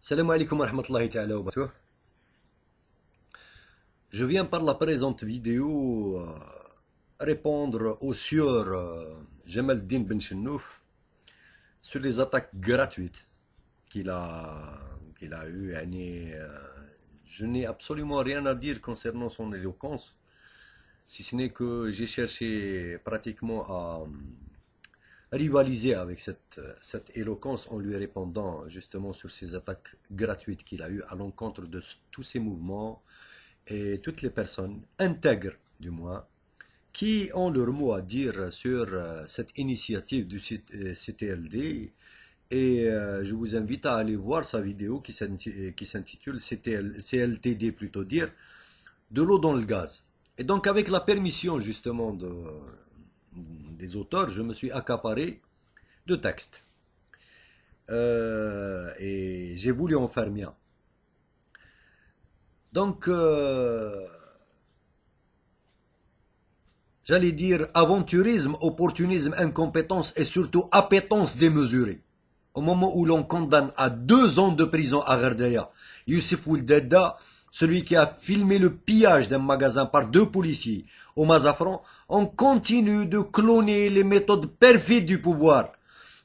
Salam alaikum wa rahmatullahi ta'ala wa barakatuh. Je viens par la présente vidéo répondre au sieur Jamal Din Ben Chennouf sur les attaques gratuites qu'il a eues. Je n'ai absolument rien à dire concernant son éloquence, si ce n'est que j'ai cherché pratiquement à rivaliser avec cette éloquence en lui répondant justement sur ces attaques gratuites qu'il a eues à l'encontre de tous ces mouvements et toutes les personnes intègres du moins qui ont leur mot à dire sur cette initiative du CTLD. Et je vous invite à aller voir sa vidéo qui s'intitule CLTD, plutôt dire, de l'eau dans le gaz. Et donc avec la permission justement des auteurs, je me suis accaparé de textes. Et j'ai voulu en faire mien. Donc, j'allais dire aventurisme, opportunisme, incompétence et surtout appétence démesurée. Au moment où l'on condamne à 2 ans de prison à Gardaya Youssef Ouldada, celui qui a filmé le pillage d'un magasin par 2 policiers au Mazafran, on continue de cloner les méthodes perfides du pouvoir,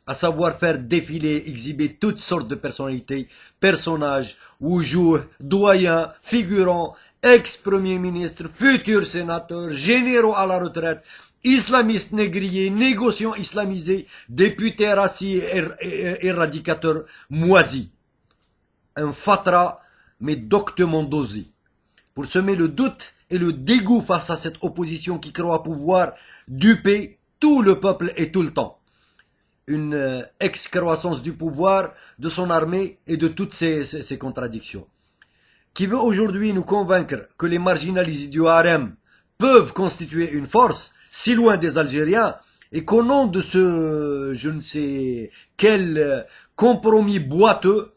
à savoir faire défiler, exhiber toutes sortes de personnalités, personnages, wujuh, doyens, figurants, ex-premiers ministres, futurs sénateurs, généraux à la retraite, islamistes négriers, négociants islamisés, députés raciés, éradicateurs moisis. Un fatra, mais doctement dosé, pour semer le doute et le dégoût face à cette opposition qui croit pouvoir duper tout le peuple et tout le temps. Une excroissance du pouvoir, de son armée et de toutes ses contradictions. Qui veut aujourd'hui nous convaincre que les marginalisés du harem peuvent constituer une force, si loin des Algériens, et qu'au nom de ce je ne sais quel compromis boiteux,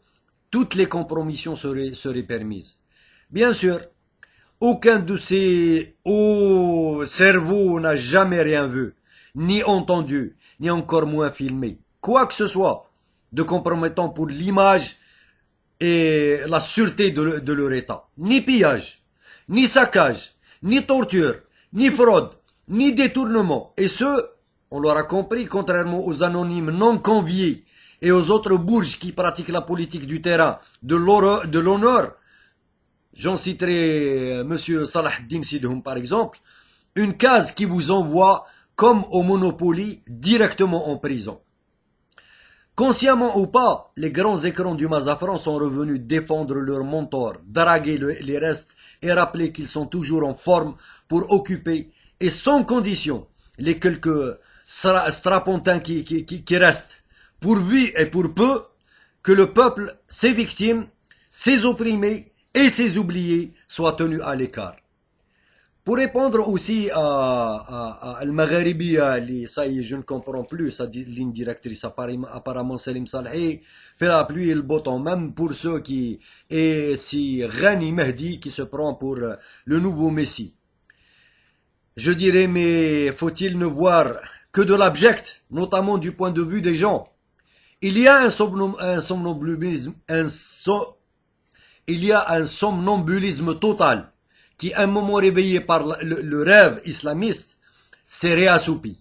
toutes les compromissions seraient permises. Bien sûr, aucun de ces hauts cerveaux n'a jamais rien vu, ni entendu, ni encore moins filmé, quoi que ce soit de compromettant pour l'image et la sûreté de leur état. Ni pillage, ni saccage, ni torture, ni fraude, ni détournement. Et ce, on l'aura compris, contrairement aux anonymes non conviés et aux autres bourges qui pratiquent la politique du terrain, de l'honneur. J'en citerai Monsieur Salah Din Sidhoum par exemple, une case qui vous envoie comme au Monopoly directement en prison. Consciemment ou pas, les grands écrans du Mazafran sont revenus défendre leurs mentors, draguer les restes et rappeler qu'ils sont toujours en forme pour occuper, et sans condition, les quelques strapontins qui restent, pourvu et pour peu que le peuple, ses victimes, ses opprimés et ses oubliés soient tenus à l'écart. Pour répondre aussi à Al-Magharibiya, ça y est, je ne comprends plus sa ligne directrice, apparemment Salim Salhi fait la pluie et le beau temps, même pour ceux qui, et si Ghani Mehdi qui se prend pour le nouveau Messie. Je dirais, mais faut-il ne voir que de l'abject, notamment du point de vue des gens? Il y a un somnambulisme, total, qui, un moment réveillé par le rêve islamiste, s'est réassoupi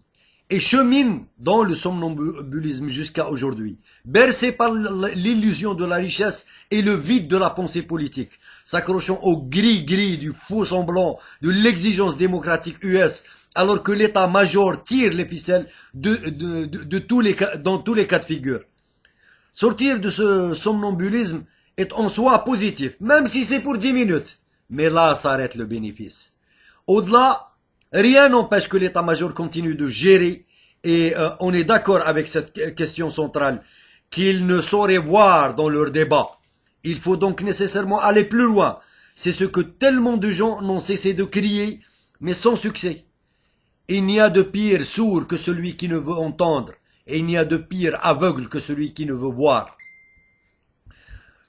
et chemine dans le somnambulisme jusqu'à aujourd'hui, bercé par l'illusion de la richesse et le vide de la pensée politique, s'accrochant au gris-gris du faux semblant de l'exigence démocratique US, alors que l'état-major tire les ficelles dans tous les cas de figure. Sortir de ce somnambulisme est en soi positif, même si c'est pour 10 minutes. Mais là s'arrête le bénéfice. Au-delà, rien n'empêche que l'état-major continue de gérer, et on est d'accord avec cette question centrale qu'ils ne sauraient voir dans leur débat. Il faut donc nécessairement aller plus loin. C'est ce que tellement de gens n'ont cessé de crier, mais sans succès. Il n'y a de pire sourd que celui qui ne veut entendre, et il n'y a de pire aveugle que celui qui ne veut voir.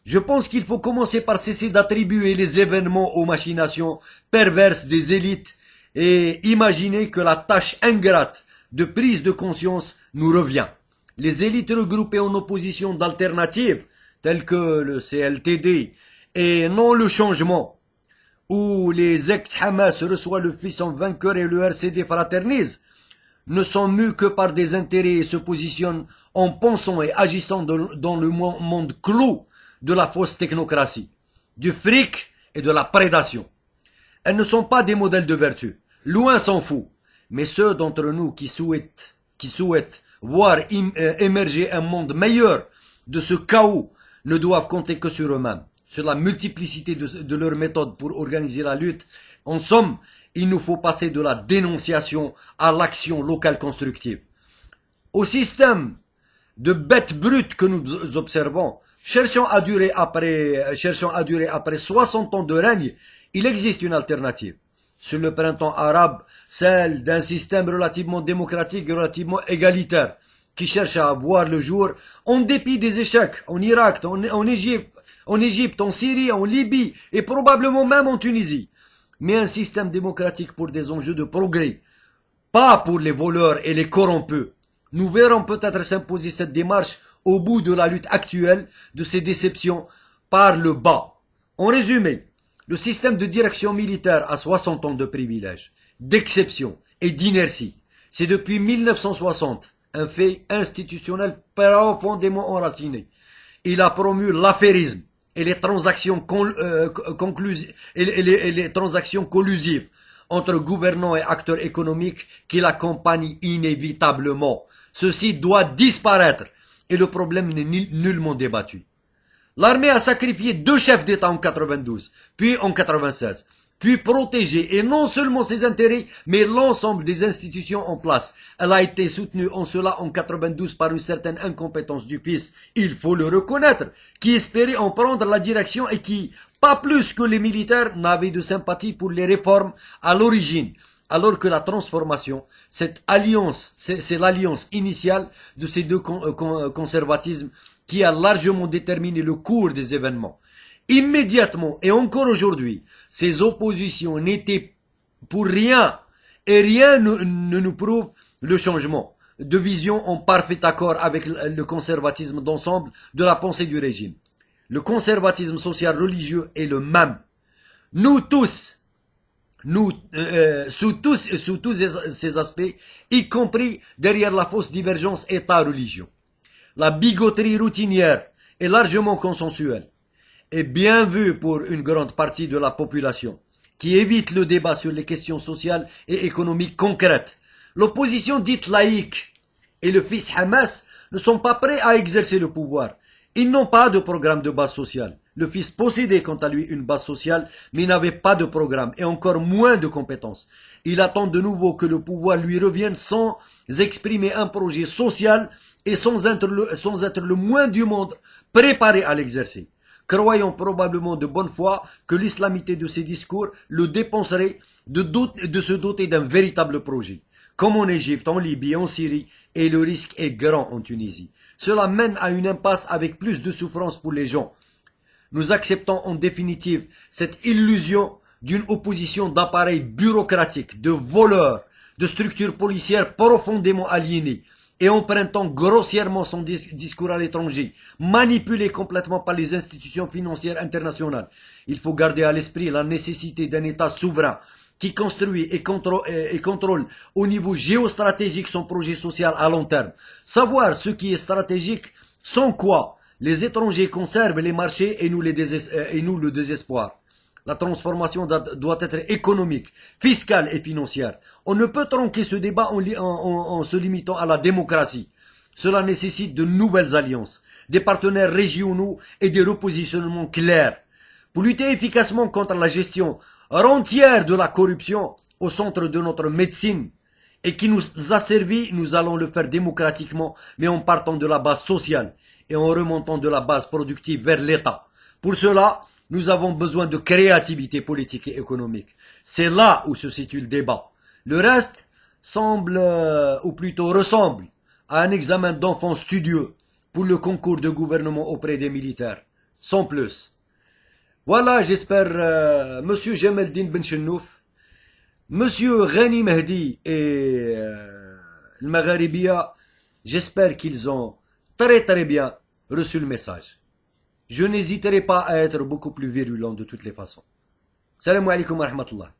Je pense qu'il faut commencer par cesser d'attribuer les événements aux machinations perverses des élites et imaginer que la tâche ingrate de prise de conscience nous revient. Les élites regroupées en opposition d'alternatives tels que le CLTD et non le changement, où les ex-Hamas reçoivent le puissant vainqueur et le RCD fraternise, ne sont mus que par des intérêts et se positionnent en pensant et agissant dans le monde clos de la fausse technocratie, du fric et de la prédation. Elles ne sont pas des modèles de vertu, loin s'en faut, mais ceux d'entre nous qui souhaitent voir émerger un monde meilleur de ce chaos ne doivent compter que sur eux-mêmes, sur la multiplicité de leurs méthodes pour organiser la lutte. En somme, il nous faut passer de la dénonciation à l'action locale constructive. Au système de bêtes brutes que nous observons, cherchant à durer après 60 ans de règne, il existe une alternative. Sur le printemps arabe, celle d'un système relativement démocratique et relativement égalitaire, qui cherche à voir le jour en dépit des échecs en Irak, en Égypte, en Syrie, en Libye et probablement même en Tunisie. Mais un système démocratique pour des enjeux de progrès, pas pour les voleurs et les corrompus. Nous verrons peut-être s'imposer cette démarche au bout de la lutte actuelle de ces déceptions par le bas. En résumé, le système de direction militaire a 60 ans de privilèges, d'exception et d'inertie. C'est depuis 1960 un fait institutionnel profondément enraciné. Il a promu l'affairisme et les transactions collusives entre gouvernants et acteurs économiques qui l'accompagnent inévitablement. Ceci doit disparaître et le problème n'est nullement débattu. L'armée a sacrifié 2 chefs d'État en 92, puis en 96, puis protégé, et non seulement ses intérêts, mais l'ensemble des institutions en place. Elle a été soutenue en cela en 92 par une certaine incompétence du PIS, il faut le reconnaître, qui espérait en prendre la direction et qui, pas plus que les militaires, n'avait de sympathie pour les réformes à l'origine. Alors que la transformation, cette alliance, c'est l'alliance initiale de ces deux conservatismes qui a largement déterminé le cours des événements. Immédiatement et encore aujourd'hui, ces oppositions n'étaient pour rien et rien ne nous prouve le changement de vision en parfait accord avec le conservatisme d'ensemble de la pensée du régime. Le conservatisme social religieux est le même. Nous tous, sous tous ces aspects, y compris derrière la fausse divergence État-religion. La bigoterie routinière est largement consensuelle et bien vue pour une grande partie de la population, qui évite le débat sur les questions sociales et économiques concrètes. L'opposition dite laïque et le fils Hamas ne sont pas prêts à exercer le pouvoir. Ils n'ont pas de programme de base sociale. Le fils possédait quant à lui une base sociale, mais n'avait pas de programme et encore moins de compétences. Il attend de nouveau que le pouvoir lui revienne sans exprimer un projet social et sans être le moins du monde préparé à l'exercer. Croyant probablement de bonne foi que l'islamité de ses discours le dépenserait de se doter d'un véritable projet, comme en Égypte, en Libye, en Syrie, et le risque est grand en Tunisie. Cela mène à une impasse avec plus de souffrance pour les gens. Nous acceptons en définitive cette illusion d'une opposition d'appareils bureaucratiques, de voleurs, de structures policières profondément aliénées, et empruntant grossièrement son discours à l'étranger, manipulé complètement par les institutions financières internationales. Il faut garder à l'esprit la nécessité d'un État souverain qui construit et contrôle au niveau géostratégique son projet social à long terme. Savoir ce qui est stratégique, sans quoi les étrangers conservent les marchés et nous le désespoir. La transformation doit être économique, fiscale et financière. On ne peut tronquer ce débat en se limitant à la démocratie. Cela nécessite de nouvelles alliances, des partenaires régionaux et des repositionnements clairs. Pour lutter efficacement contre la gestion rentière de la corruption au centre de notre médecine et qui nous a servi, nous allons le faire démocratiquement, mais en partant de la base sociale et en remontant de la base productive vers l'État. Pour cela, nous avons besoin de créativité politique et économique. C'est là où se situe le débat. Le reste semble, ou plutôt ressemble, à un examen d'enfant studieux pour le concours de gouvernement auprès des militaires. Sans plus. Voilà, j'espère, Monsieur Jemeldin Ben Chennouf, Monsieur Ghani Mehdi et le Magharibia, j'espère qu'ils ont très très bien reçu le message. je n'hésiterai pas à être beaucoup plus virulent de toutes les façons. Salam alaikum wa rahmatullah.